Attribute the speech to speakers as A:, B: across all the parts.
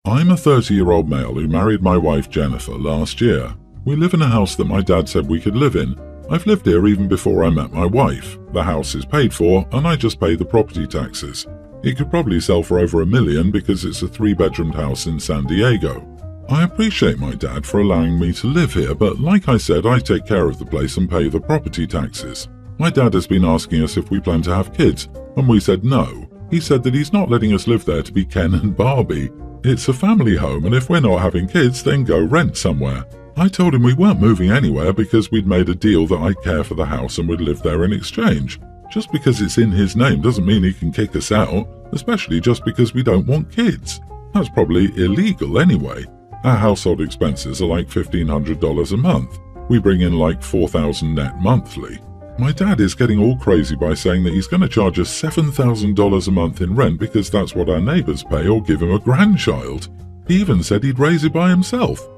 A: I'm a 30-year-old male who married my wife Jennifer last year. We live in a house that my dad said we could live in. I've lived here even before I met my wife. The house is paid for and I just pay the property taxes. It could probably sell for over $1 million because it's a 3-bedroomed house in San Diego. I appreciate my dad for allowing me to live here, but like I said, I take care of the place and pay the property taxes. My dad has been asking us if we plan to have kids, and we said no. He said that he's not letting us live there to be Ken and Barbie. It's a family home, and if we're not having kids, then go rent somewhere. I told him we weren't moving anywhere because we'd made a deal that I'd care for the house and would live there in exchange. Just because it's in his name doesn't mean he can kick us out, especially just because we don't want kids. That's probably illegal anyway. Our household expenses are like $1,500 a month. We bring in like $4,000 net monthly. My dad is getting all crazy by saying that he's going to charge us $7,000 a month in rent because that's what our neighbors pay or give him a grandchild. He even said he'd raise it by himself.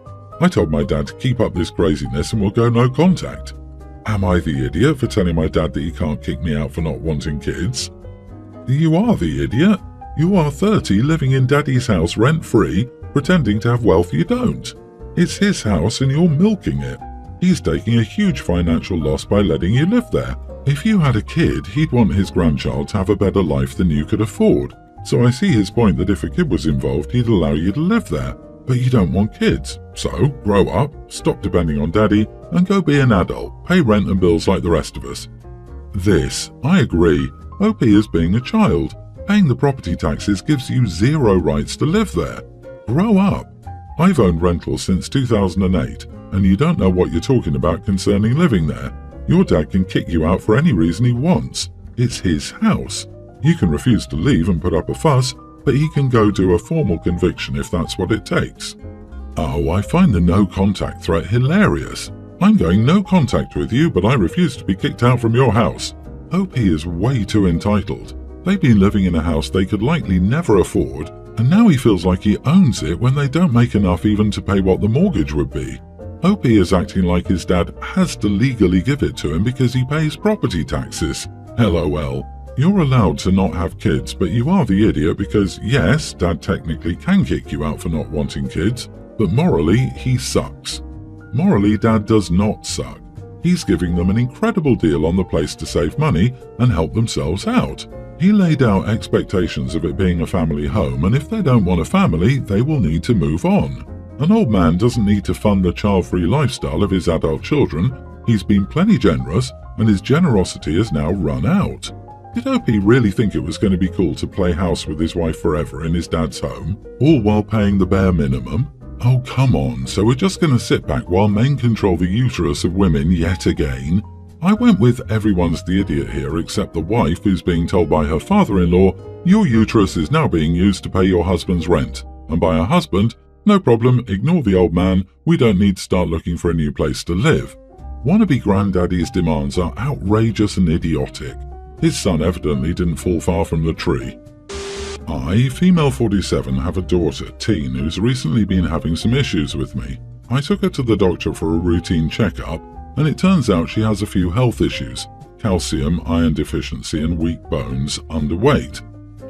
A: I told my dad to keep up this craziness and we'll go no contact. Am I the idiot for telling my dad that he can't kick me out for not wanting kids? You are the idiot. You are 30 living in daddy's house rent-free, pretending to have wealth you don't. It's his house and you're milking it. He's taking a huge financial loss by letting you live there. If you had a kid, he'd want his grandchild to have a better life than you could afford. So I see his point that if a kid was involved, he'd allow you to live there. But you don't want kids. So grow up, stop depending on daddy, and go be an adult. Pay rent and bills like the rest of us. This, I agree. OP is being a child. Paying the property taxes gives you zero rights to live there. Grow up. I've owned rentals since 2008, and you don't know what you're talking about concerning living there. Your dad can kick you out for any reason he wants. It's his house. You can refuse to leave and put up a fuss, but he can go do a formal conviction if that's what it takes. Oh, I find the no contact threat hilarious. I'm going no contact with you, but I refuse to be kicked out from your house. OP is way too entitled. They've been living in a house they could likely never afford, and now he feels like he owns it when they don't make enough even to pay what the mortgage would be. OP is acting like his dad has to legally give it to him because he pays property taxes. LOL. You're allowed to not have kids, but you are the idiot because, yes, dad technically can kick you out for not wanting kids, but morally, he sucks. Morally, dad does not suck. He's giving them an incredible deal on the place to save money and help themselves out. He laid out expectations of it being a family home, and if they don't want a family, they will need to move on. An old man doesn't need to fund the child-free lifestyle of his adult children. He's been plenty generous, and his generosity has now run out. Did OP really think it was going to be cool to play house with his wife forever in his dad's home, all while paying the bare minimum? Oh, come on, so we're just going to sit back while men control the uterus of women yet again? I went with everyone's the idiot here except the wife who's being told by her father-in-law, your uterus is now being used to pay your husband's rent. And by her husband, no problem, ignore the old man, we don't need to start looking for a new place to live. Wannabe granddaddy's demands are outrageous and idiotic. His son evidently didn't fall far from the tree. I, female 47, have a daughter, Teen, who's recently been having some issues with me. I took her to the doctor for a routine checkup, and it turns out she has a few health issues: calcium, iron deficiency, and weak bones, underweight.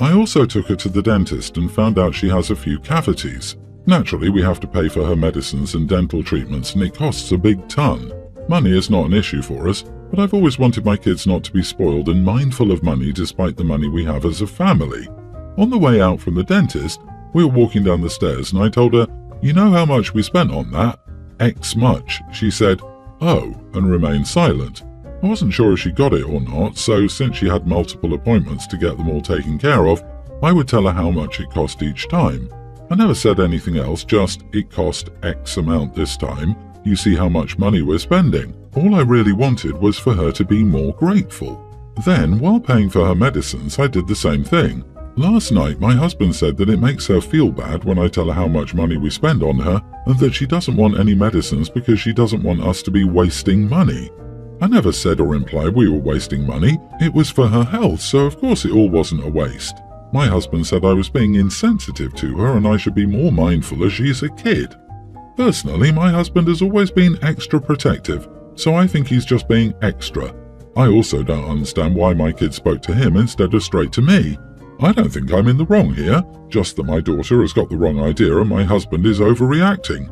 A: I also took her to the dentist and found out she has a few cavities. Naturally, we have to pay for her medicines and dental treatments, and it costs a big ton. Money is not an issue for us, but I've always wanted my kids not to be spoiled and mindful of money despite the money we have as a family. On the way out from the dentist, we were walking down the stairs and I told her, "You know how much we spent on that?" "X much." She said, "Oh," and remained silent. I wasn't sure if she got it or not, so since she had multiple appointments to get them all taken care of, I would tell her how much it cost each time. I never said anything else, just, "It cost X amount this time. You see how much money we're spending." All I really wanted was for her to be more grateful. Then, while paying for her medicines, I did the same thing. Last night, my husband said that it makes her feel bad when I tell her how much money we spend on her, and that she doesn't want any medicines because she doesn't want us to be wasting money. I never said or implied we were wasting money. It was for her health, so of course it all wasn't a waste. My husband said I was being insensitive to her and I should be more mindful as she's a kid. Personally, my husband has always been extra protective, so I think he's just being extra. I also don't understand why my kids spoke to him instead of straight to me. I don't think I'm in the wrong here, just that my daughter has got the wrong idea and my husband is overreacting.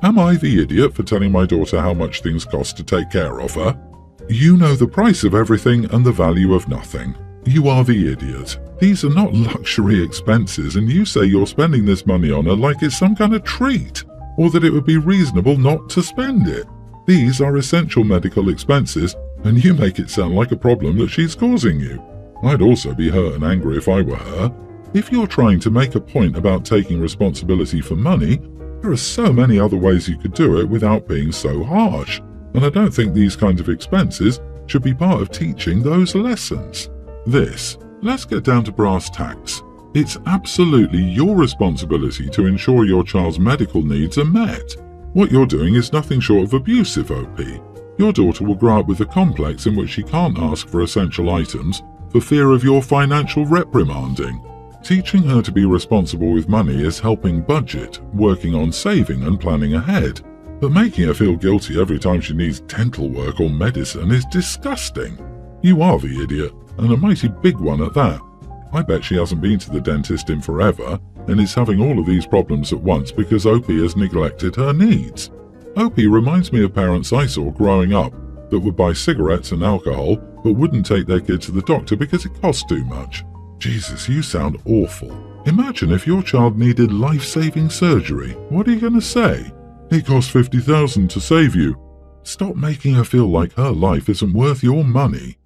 A: Am I the idiot for telling my daughter how much things cost to take care of her? You know the price of everything and the value of nothing. You are the idiot. These are not luxury expenses, and you say you're spending this money on her like it's some kind of treat, or that it would be reasonable not to spend it. These are essential medical expenses, and you make it sound like a problem that she's causing you. I'd also be hurt and angry if I were her. If you're trying to make a point about taking responsibility for money, there are so many other ways you could do it without being so harsh, and I don't think these kinds of expenses should be part of teaching those lessons. Let's get down to brass tacks. It's absolutely your responsibility to ensure your child's medical needs are met. What you're doing is nothing short of abusive, OP. Your daughter will grow up with a complex in which she can't ask for essential items for fear of your financial reprimanding. Teaching her to be responsible with money is helping budget, working on saving and planning ahead. But making her feel guilty every time she needs dental work or medicine is disgusting. You are the idiot, and a mighty big one at that. I bet she hasn't been to the dentist in forever and is having all of these problems at once because OP has neglected her needs. OP reminds me of parents I saw growing up that would buy cigarettes and alcohol but wouldn't take their kid to the doctor because it cost too much. Jesus, you sound awful. Imagine if your child needed life-saving surgery. What are you going to say? It cost $50,000 to save you. Stop making her feel like her life isn't worth your money.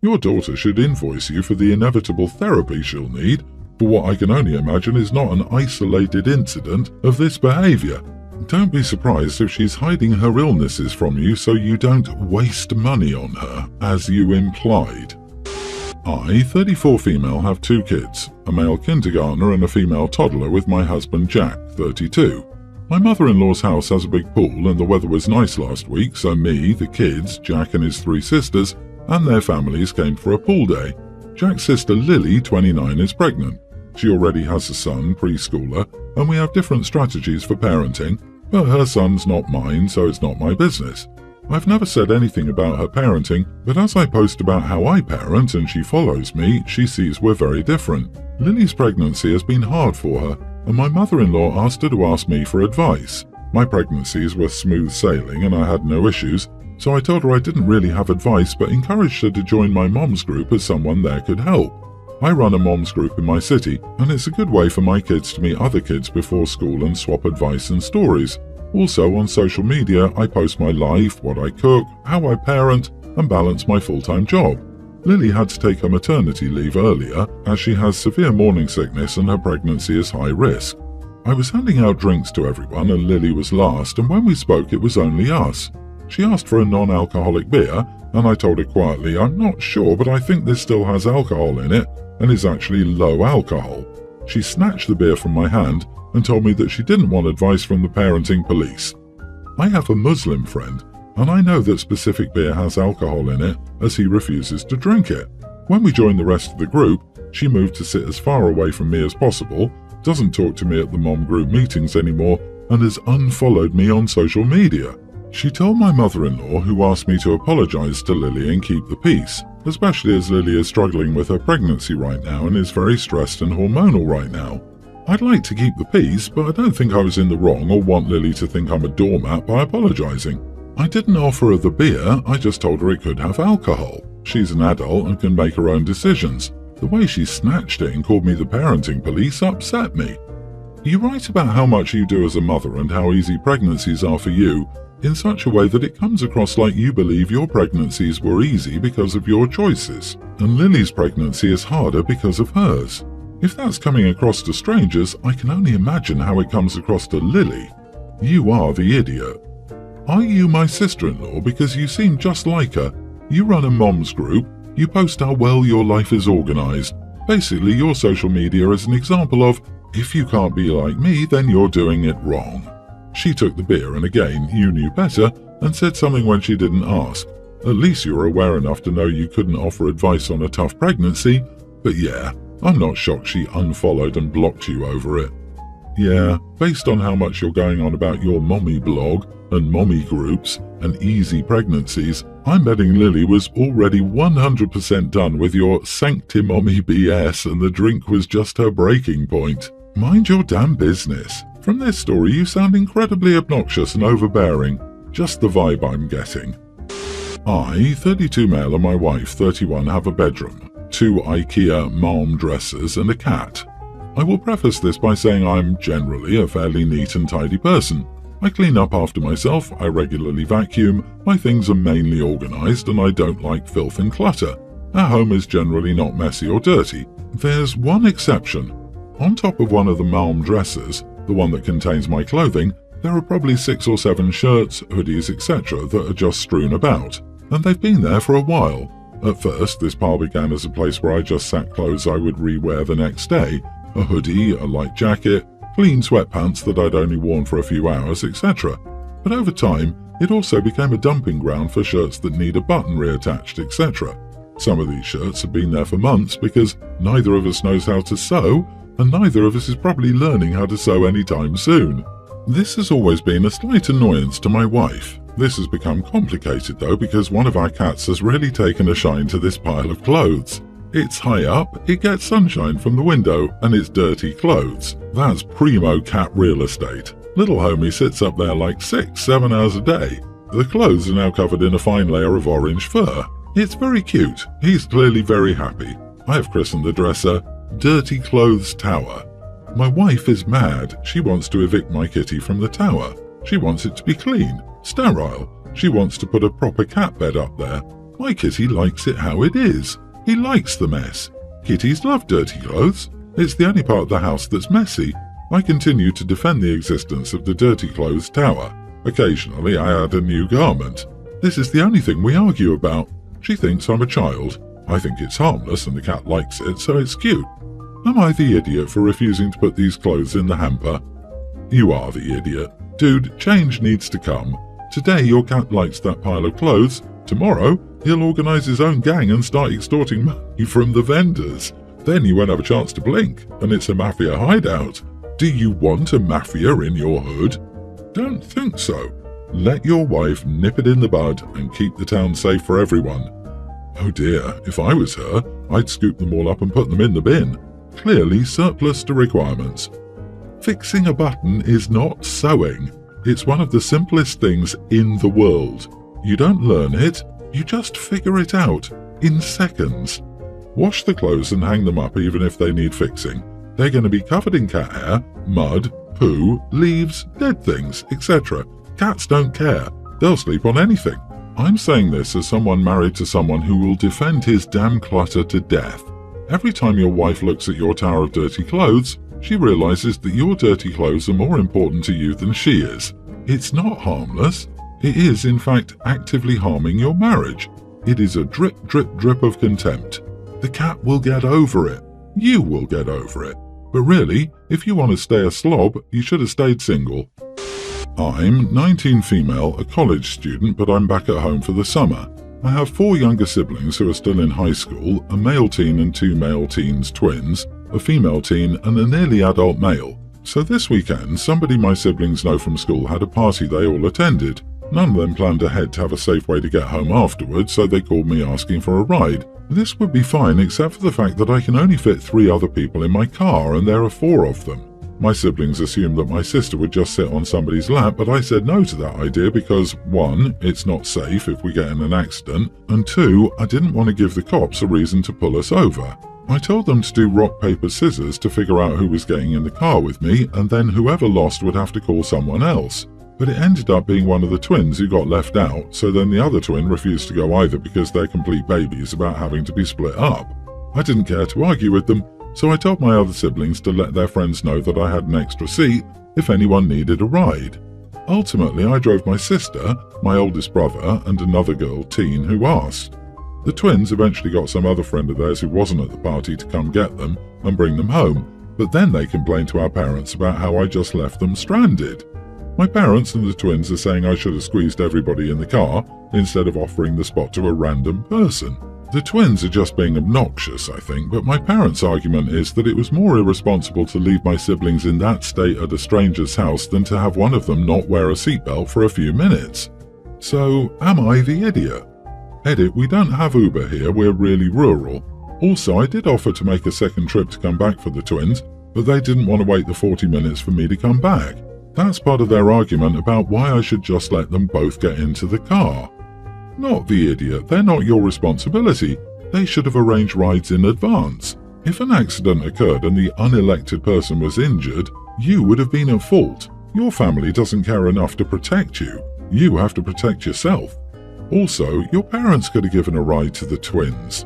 A: Your daughter should invoice you for the inevitable therapy she'll need for what I can only imagine is not an isolated incident of this behavior. Don't be surprised if she's hiding her illnesses from you so you don't waste money on her, as you implied. I, 34 female, have 2 kids, a male kindergartner and a female toddler with my husband Jack, 32. My mother-in-law's house has a big pool and the weather was nice last week, so me, the kids, Jack and his 3 sisters, and their families came for a pool day. Jack's sister Lily, 29, is pregnant. She already has a son, preschooler, and we have different strategies for parenting, but her son's not mine, so it's not my business. I've never said anything about her parenting, but as I post about how I parent and she follows me, she sees we're very different. Lily's pregnancy has been hard for her, and my mother-in-law asked her to ask me for advice. My pregnancies were smooth sailing and I had no issues, so I told her I didn't really have advice but encouraged her to join my mom's group as someone there could help. I run a mom's group in my city, and it's a good way for my kids to meet other kids before school and swap advice and stories. Also, on social media, I post my life, what I cook, how I parent, and balance my full-time job. Lily had to take her maternity leave earlier, as she has severe morning sickness and her pregnancy is high risk. I was handing out drinks to everyone and Lily was last, and when we spoke it was only us. She asked for a non-alcoholic beer, and I told her quietly, I'm not sure, but I think this still has alcohol in it, and is actually low alcohol. She snatched the beer from my hand and told me that she didn't want advice from the parenting police. I have a Muslim friend, and I know that specific beer has alcohol in it as he refuses to drink it. When we joined the rest of the group, she moved to sit as far away from me as possible, doesn't talk to me at the mom group meetings anymore, and has unfollowed me on social media. She told my mother-in-law, who asked me to apologize to Lily and keep the peace, especially as Lily is struggling with her pregnancy right now and is very stressed and hormonal right now. I'd like to keep the peace, but I don't think I was in the wrong or want Lily to think I'm a doormat by apologizing. I didn't offer her the beer, I just told her it could have alcohol. She's an adult and can make her own decisions. The way she snatched it and called me the parenting police upset me. You write about how much you do as a mother and how easy pregnancies are for you, in such a way that it comes across like you believe your pregnancies were easy because of your choices, and Lily's pregnancy is harder because of hers. If that's coming across to strangers, I can only imagine how it comes across to Lily. You are the idiot. Are you my sister-in-law because you seem just like her? You run a mom's group, you post how well your life is organized. Basically, your social media is an example of, if you can't be like me, then you're doing it wrong. She took the beer and again, you knew better, and said something when she didn't ask. At least you were aware enough to know you couldn't offer advice on a tough pregnancy, but yeah, I'm not shocked she unfollowed and blocked you over it. Yeah, based on how much you're going on about your mommy blog and mommy groups and easy pregnancies, I'm betting Lily was already 100% done with your sanctimommy BS and the drink was just her breaking point. Mind your damn business. From this story you sound incredibly obnoxious and overbearing. Just the vibe I'm getting. I, 32 male, and my wife, 31, have a bedroom, 2 IKEA malm dressers and a cat. I will preface this by saying I'm generally a fairly neat and tidy person. I clean up after myself, I regularly vacuum, my things are mainly organised, and I don't like filth and clutter. Our home is generally not messy or dirty. There's one exception. On top of one of the malm dressers, the one that contains my clothing, there are probably 6 or 7 shirts, hoodies, etc. that are just strewn about, and they've been there for a while. At first, this pile began as a place where I just sat clothes I would re-wear the next day, a hoodie, a light jacket, clean sweatpants that I'd only worn for a few hours, etc. But over time, it also became a dumping ground for shirts that need a button reattached, etc. Some of these shirts have been there for months because neither of us knows how to sew, and neither of us is probably learning how to sew anytime soon. This has always been a slight annoyance to my wife. This has become complicated though because one of our cats has really taken a shine to this pile of clothes. It's high up, it gets sunshine from the window, and it's dirty clothes. That's primo cat real estate. Little homie sits up there like 6-7 hours a day. The clothes are now covered in a fine layer of orange fur. It's very cute. He's clearly very happy. I have christened the dresser Dirty Clothes Tower. My wife is mad. She wants to evict my kitty from the tower. She wants it to be clean, sterile. She wants to put a proper cat bed up there. My kitty likes it how it is. He likes the mess. Kitties love dirty clothes. It's the only part of the house that's messy. I continue to defend the existence of the Dirty Clothes Tower. Occasionally I add a new garment. This is the only thing we argue about. She thinks I'm a child. I think it's harmless and the cat likes it, so it's cute. Am I the idiot for refusing to put these clothes in the hamper? You are the idiot. Dude, change needs to come. Today your cat likes that pile of clothes. Tomorrow, he'll organise his own gang and start extorting money from the vendors. Then you won't have a chance to blink, and it's a mafia hideout. Do you want a mafia in your hood? Don't think so. Let your wife nip it in the bud and keep the town safe for everyone. Oh dear, if I was her, I'd scoop them all up and put them in the bin. Clearly surplus to requirements. Fixing a button is not sewing. It's one of the simplest things in the world. You don't learn it, you just figure it out in seconds. Wash the clothes and hang them up even if they need fixing. They're going to be covered in cat hair, mud, poo, leaves, dead things, etc. Cats don't care. They'll sleep on anything. I'm saying this as someone married to someone who will defend his damn clutter to death. Every time your wife looks at your tower of dirty clothes, she realizes that your dirty clothes are more important to you than she is. It's not harmless. It is, in fact, actively harming your marriage. It is a drip, drip, drip of contempt. The cat will get over it. You will get over it. But really, if you want to stay a slob, you should have stayed single. I'm 19 female, a college student, but I'm back at home for the summer. I have 4 younger siblings who are still in high school, a male teen and 2 male teens twins, a female teen and a nearly adult male. So this weekend, somebody my siblings know from school had a party they all attended. None of them planned ahead to have a safe way to get home afterwards, so they called me asking for a ride. This would be fine except for the fact that I can only fit 3 other people in my car and there are 4 of them. My siblings assumed that my sister would just sit on somebody's lap, but I said no to that idea because 1, it's not safe if we get in an accident, and 2, I didn't want to give the cops a reason to pull us over. I told them to do rock, paper, scissors to figure out who was getting in the car with me, and then whoever lost would have to call someone else. But it ended up being one of the twins who got left out, so then the other twin refused to go either because they're complete babies about having to be split up. I didn't care to argue with them, so I told my other siblings to let their friends know that I had an extra seat if anyone needed a ride. Ultimately, I drove my sister, my oldest brother, and another girl teen who asked. The twins eventually got some other friend of theirs who wasn't at the party to come get them and bring them home, but then they complained to our parents about how I just left them stranded. My parents and the twins are saying I should have squeezed everybody in the car instead of offering the spot to a random person. The twins are just being obnoxious, I think, but my parents' argument is that it was more irresponsible to leave my siblings in that state at a stranger's house than to have one of them not wear a seatbelt for a few minutes. So, am I the idiot? Edit, we don't have Uber here, we're really rural. Also, I did offer to make a second trip to come back for the twins, but they didn't want to wait the 40 minutes for me to come back. That's part of their argument about why I should just let them both get into the car. Not the idiot, they're not your responsibility. They should have arranged rides in advance. If an accident occurred and the unelected person was injured, you would have been at fault. Your family doesn't care enough to protect you. You have to protect yourself. Also, your parents could have given a ride to the twins.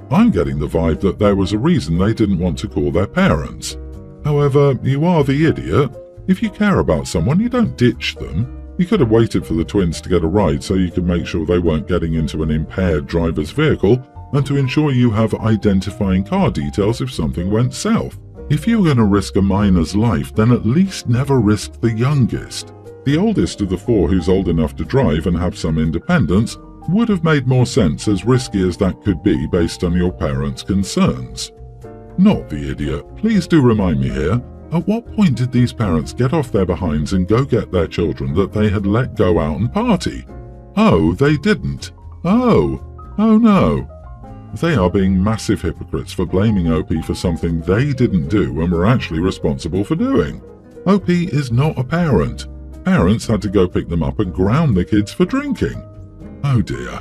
A: I'm getting the vibe that there was a reason they didn't want to call their parents. However, you are the idiot. If you care about someone, you don't ditch them. You could have waited for the twins to get a ride so you could make sure they weren't getting into an impaired driver's vehicle and to ensure you have identifying car details if something went south. If you're going to risk a minor's life, then at least never risk the youngest. The oldest of the four who's old enough to drive and have some independence would have made more sense, as risky as that could be based on your parents' concerns. Not the idiot. Please do remind me here. At what point did these parents get off their behinds and go get their children that they had let go out and party? Oh, they didn't. Oh no. They are being massive hypocrites for blaming OP for something they didn't do and were actually responsible for doing. OP is not a parent. Parents had to go pick them up and ground the kids for drinking. Oh dear.